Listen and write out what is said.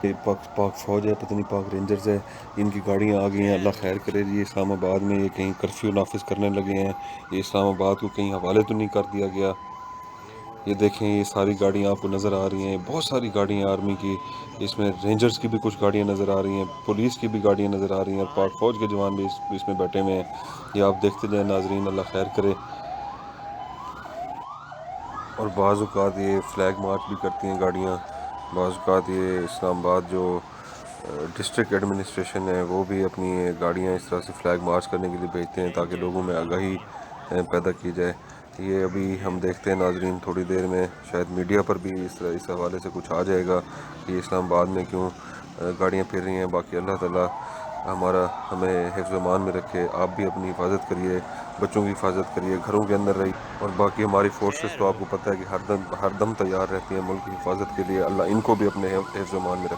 یہ پاک فوج ہے، پتہ نہیں پاک رینجرز ہے، ان کی گاڑیاں آ گئی ہیں، اللہ خیر کرے جی۔ اسلام آباد میں یہ کہیں کرفیو نافذ کرنے لگے ہیں، یہ اسلام آباد کو کہیں حوالے تو نہیں کر دیا گیا؟ یہ دیکھیں، یہ ساری گاڑیاں آپ کو نظر آ رہی ہیں، بہت ساری گاڑیاں آرمی کی، اس میں رینجرز کی بھی کچھ گاڑیاں نظر آ رہی ہیں، پولیس کی بھی گاڑیاں نظر آ رہی ہیں، اور پاک فوج کے جوان بھی اس میں بیٹھے ہوئے ہیں۔ یہ آپ دیکھتے جائیں ناظرین، اللہ خیر کرے۔ اور بعض اوقات یہ فلیگ مارچ بھی کرتی ہیں گاڑیاں، بعض اوقات یہ اسلام آباد جو ڈسٹرکٹ ایڈمنسٹریشن ہے وہ بھی اپنی گاڑیاں اس طرح سے فلیگ مارچ کرنے کے لیے بھیجتے ہیں تاکہ لوگوں میں آگاہی پیدا کی جائے۔ یہ ابھی ہم دیکھتے ہیں ناظرین، تھوڑی دیر میں شاید میڈیا پر بھی اس حوالے سے کچھ آ جائے گا کہ اسلام آباد میں کیوں گاڑیاں پھر رہی ہیں۔ باقی اللہ تعالیٰ ہمیں حفظ و امان میں رکھے۔ آپ بھی اپنی حفاظت کریے، بچوں کی حفاظت کریے، گھروں کے اندر رہیے، اور باقی ہماری فورسز تو آپ کو پتہ ہے کہ ہر دم تیار رہتی ہیں ملک کی حفاظت کے لیے۔ اللہ ان کو بھی اپنے حفظ و امان میں رکھے۔